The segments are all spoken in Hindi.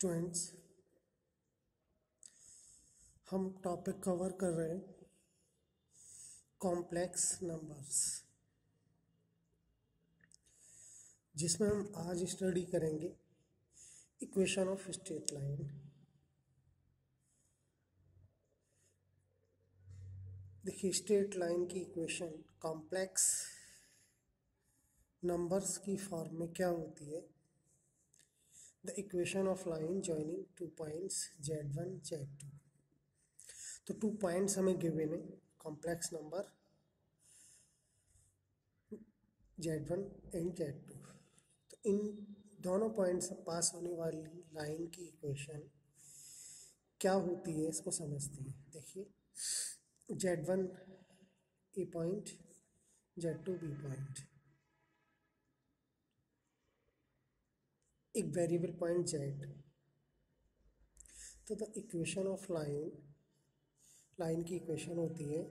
स्टूडेंट्स, हम टॉपिक कवर कर रहे हैं कॉम्प्लेक्स नंबर्स, जिसमें हम आज स्टडी करेंगे इक्वेशन ऑफ स्ट्रेट लाइन। देखिए, स्ट्रेट लाइन की इक्वेशन कॉम्प्लेक्स नंबर्स की फॉर्म में क्या होती है। The equation of line joining two points z1 z2। तो 2 पॉइंट्स हमें गिवन है, complex number z1 and z2। तो इन दोनों पॉइंट से पास होने वाली लाइन की इक्वेशन क्या होती है, इसको समझते हैं। देखिए, z1 A point, z2 B point, एक वेरिएबल पॉइंट z। तो द इक्वेशन ऑफ लाइन की इक्वेशन होती है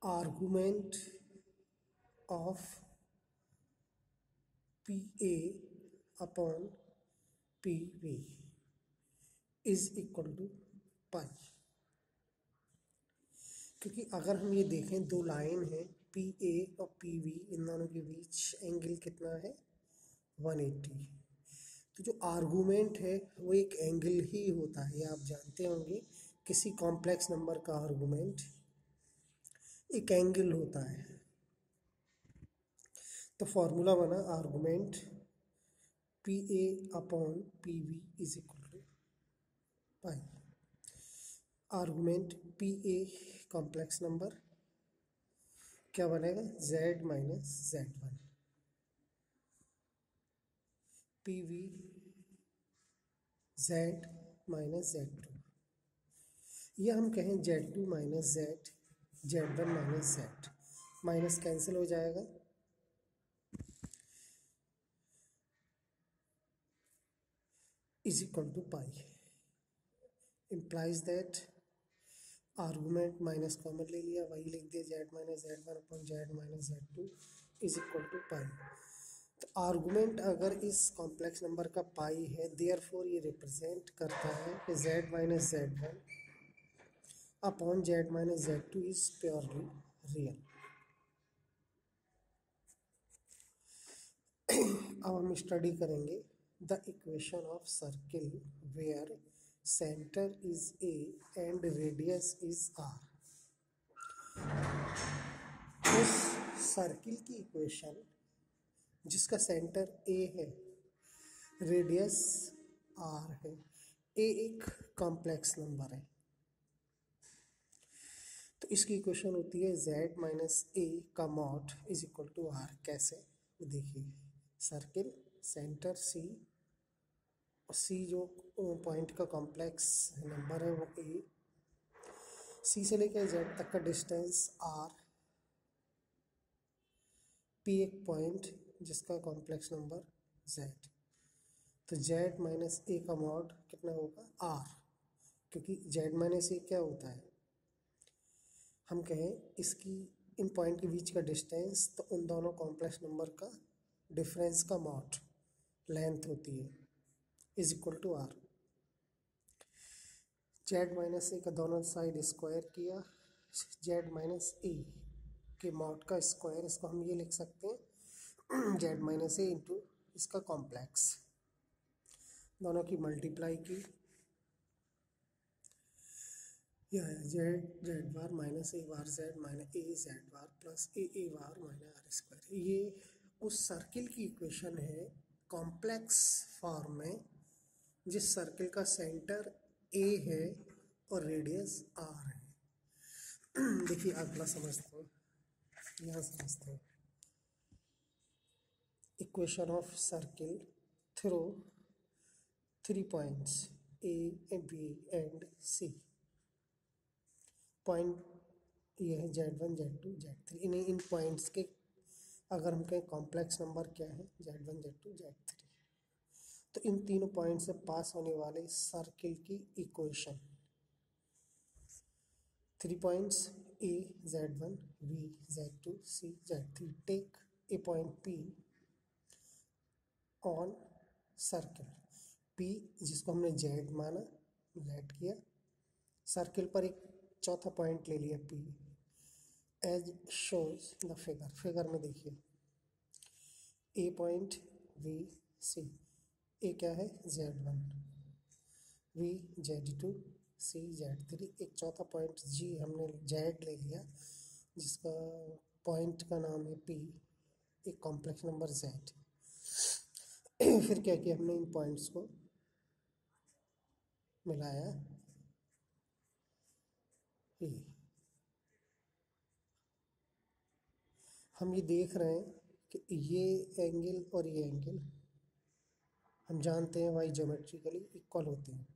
argument of P A upon P B is equal to pi. क्योंकि अगर हम ये देखें, दो लाइन है पी ए और पी बी, इन दोनों के बीच एंगल कितना है 180। तो जो आर्गुमेंट है वो एक एंगल ही होता है, ये आप जानते होंगे। किसी कॉम्प्लेक्स नंबर का आर्गुमेंट एक एंगल होता है। तो फॉर्मूला बना argument P A upon P B is equal to pi. Argument P A complex number क्या बनेगा, z minus z1, P B z minus z2, या हम कहें z2 minus z, z1 minus z, minus cancel हो जाएगा। Is equal to pi implies that argument minus common ले लिया, वही लिख दिया z minus z1 upon z minus z2 is equal to pi. तो आर्गुमेंट अगर इस कॉम्प्लेक्स नंबर का पाई है, देयरफॉर ये रिप्रेजेंट करता है कि z minus z1 upon z minus z2 is purely real. अब हम स्टडी करेंगे the equation of circle where centre is A and radius is R. उस सर्किल की इक्वेशन जिसका सेंटर ए है, रेडियस आर है। ए एक कॉम्प्लेक्स नंबर है, तो इसकी इक्वेशन होती है z माइनस ए का mod is equal to R. कैसे, देखिए, सर्किल सेंटर सी, और सी जो पॉइंट का कॉम्प्लेक्स नंबर है वो ए, सी से लेकर जेड तक का डिस्टेंस आर, पी एक पॉइंट जिसका कॉम्प्लेक्स नंबर जेड। तो जेड माइनस ए का मॉड कितना होगा आर, क्योंकि जेड माइनस ए क्या होता है, हम कहें इसकी इन पॉइंट के बीच का डिस्टेंस, तो उन दोनों कॉम्प्लेक्स नंबर का डिफरेंस का मॉड लेंथ होती है, is equal to R. Z minus A का दोनों साइड स्क्वायर किया, जेड माइनस ए के मॉड का स्क्वायर, इसको हम ये लिख सकते हैं जेड माइनस ए इंटू इसका कॉम्प्लेक्स, दोनों की मल्टीप्लाई की, यह है z bar minus A bar z minus A z bar plus A bar minus R square. ये उस सर्किल की इक्वेशन है कॉम्प्लेक्स फॉर्म में, जिस सर्किल का सेंटर ए है और रेडियस आर है। देखिए, अगला समझते हैं, यहाँ समझते हैं equation of circle through 3 points A B and C. Point ये है z1 z2 z3, इन्हें इन पॉइंट्स के अगर हम कहें कॉम्प्लेक्स नंबर क्या है, z1 z2 z3। तो इन तीनों पॉइंट से पास होने वाले सर्किल की equation, 3 points A z1 B z2 C z3, take a point P on circle. P जिसको हमने जेड माना, जेड किया, सर्किल पर एक चौथा पॉइंट ले लिया P, as shows the figure, figure में देखिए ए पॉइंट वी सी, ए क्या है Z1, we Z2, C Z3, एक चौथा पॉइंट जी हमने जेड ले लिया जिसका पॉइंट का नाम है पी, एक कॉम्प्लेक्स नंबर जेड। फिर क्या किया हमने इन पॉइंट्स को मिलाया, ये हम ये देख रहे हैं कि ये एंगल और ये एंगल हम जानते हैं वाई ज्योमेट्रिकली इक्वल होते हैं,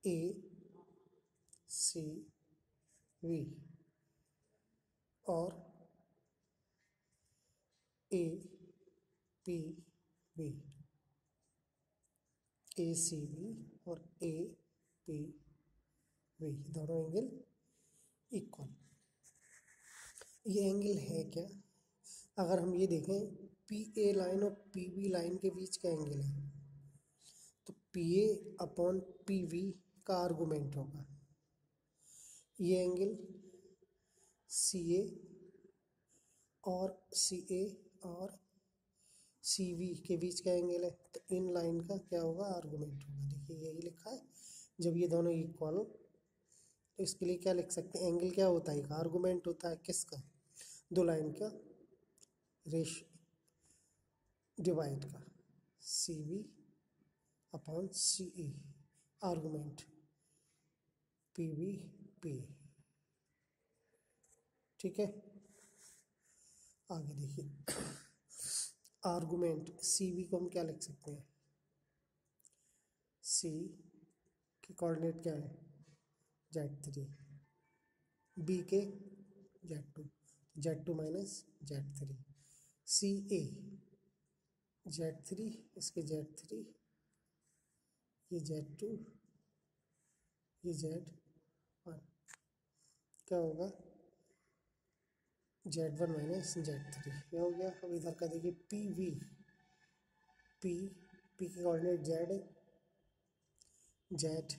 ए सी वी और A P B, A C B और ए पी वी दोनों एंगल इक्वल। ये एंगल है क्या, अगर हम ये देखें पी ए लाइन और पी बी लाइन के बीच का एंगल है तो P A upon P B का आर्गूमेंट होगा, ये एंगल सी ए और सी ए और सी वी के बीच का एंगल है, तो इन लाइन का क्या होगा आर्गूमेंट होगा। देखिए यही लिखा है, जब ये दोनों इक्वल तो इसके लिए क्या लिख सकते हैं, एंगल क्या होता है, आर्गूमेंट होता है किसका, दो लाइन का रेश डिवाइड का, C V upon C E, argument P V P, ठीक है। आगे देखिए आर्गूमेंट सी वी को हम क्या लिख सकते हैं, सी की कोऑर्डिनेट क्या है Z3, बी के Z2 माइनस Z3, सी ए Z3, इसके Z3, ये Z2, ये Z1, क्या होगा Z1 माइनस Z3, क्या हो गया। अब इधर का देखिए पी वी, पी की कोऑर्डिनेट Z है, Z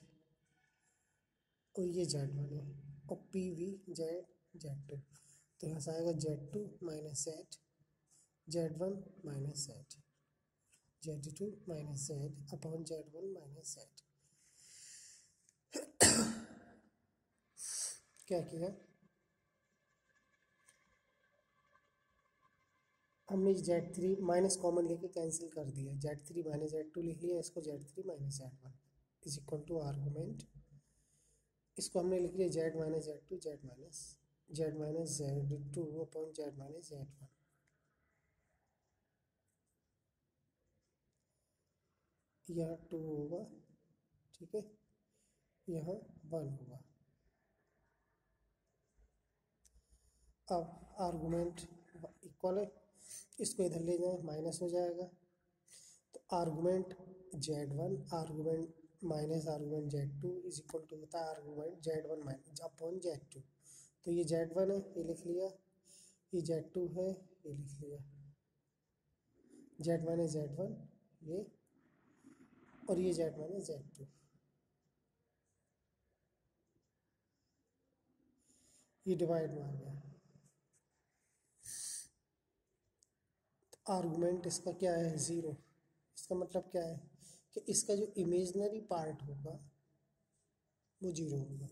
और ये Z1 है, और पी वी Z2, तो यहाँ से आएगा Z2 minus Z1 minus Z2 minus Z upon Z1 minus Z। क्या किया हमने Z3 माइनस कॉमन लेके कैंसिल कर दिया, Z3 माइनस Z2 लिख लिया, इसको Z3 minus Z1 is equal to argument, इसको हमने लिख लिया Z minus Z2 Z minus Z2 upon Z minus Z1, यहाँ 2 होगा, ठीक है, यहाँ 1 होगा। अब आर्गूमेंट इक्वल है, इसको इधर ले जाएं माइनस हो जाएगा, तो argument Z1 argument minus argument Z2 is equal to होता है argument Z1 minus upon Z2, तो ये Z1 है ये लिख लिया, ये Z2 है ये लिख लिया, Z माइनस Z1 ये, और ये Z माइनस Z2, ये डिवाइड में आ गया। आर्गूमेंट इसका क्या है 0, इसका मतलब क्या है कि इसका जो इमेजनरी पार्ट होगा वो 0 होगा,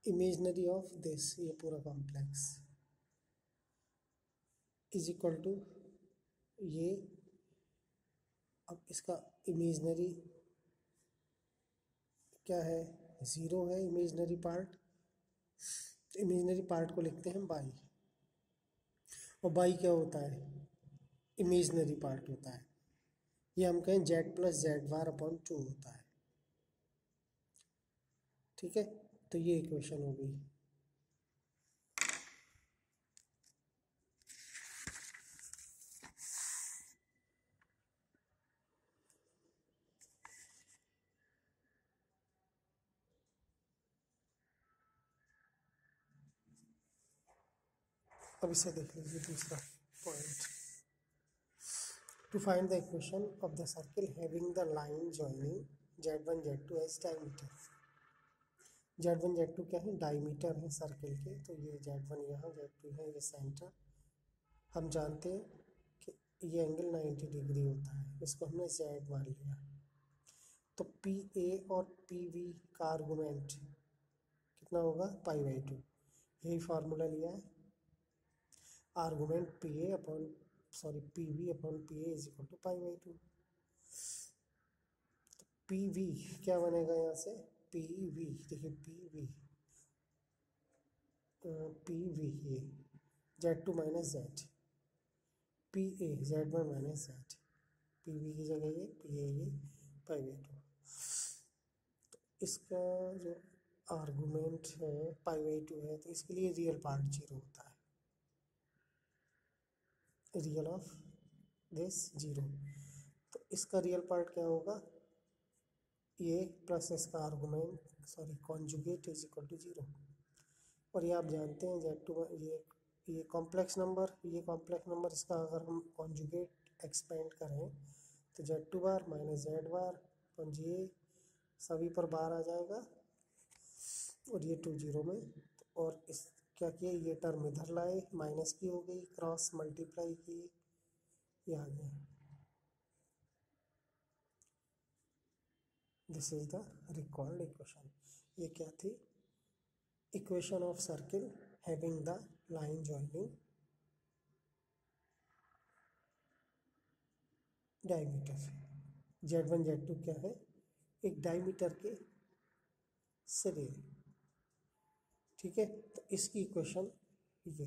इमेजनरी ऑफ दिस ये पूरा कॉम्प्लेक्स इज इक्वल टू ये, अब इसका इमेजनरी क्या है 0 है इमेजनरी पार्ट, तो इमेजनरी पार्ट को लिखते हैं बाई, और बाई क्या होता है इमेजनरी पार्ट होता है, ये हम कहें Z plus Z bar upon 2 होता है, ठीक है। तो ये इक्वेशन हो गई। अब इसे देख लीजिए दूसरा point, To find the equation of the circle having the line joining Z1 Z2 as diameter. Z1 Z2 क्या है, डायमीटर है सर्किल के, तो ये Z1 यहाँ, Z2 है, ये सेंटर। हम जानते हैं कि ये एंगल 90 डिग्री होता है, इसको हमने Z मान लिया। तो पी ए और पी वी का आर्गूमेंट कितना होगा, π/2। यही फार्मूला लिया है, argument P A upon P V upon P A is equal to π/2। P V क्या बनेगा यहाँ से, पी वी, देखिए पी वी ये Z2 minus Z, P A Z1 minus Z, P V की जगह ये पी ए ये π/2। इसका जो आर्गूमेंट है π/2 है, तो इसके लिए रियल पार्ट 0 होता है, रियल ऑफ दिस 0। तो इसका रियल पार्ट क्या होगा, ये प्लस इसका argument conjugate is equal to 0। और ये आप जानते हैं Z2 ये कॉम्प्लेक्स नंबर, इसका अगर हम कॉन्जुगेट एक्सपेंड करें तो Z2 बार माइनस जेड बार अपन ये सभी पर बार आ जाएगा, और ये 2 0 में। और इस क्या किया, ये टर्म इधर लाए, माइनस की हो गई, क्रॉस मल्टीप्लाई की, ये आ गया। This is the required equation. ये क्या थी, equation of circle having the line joining diameter. Z1 Z2 क्या है, एक डायमीटर के सिरे, ठीक है। तो इसकी इक्वेशन ये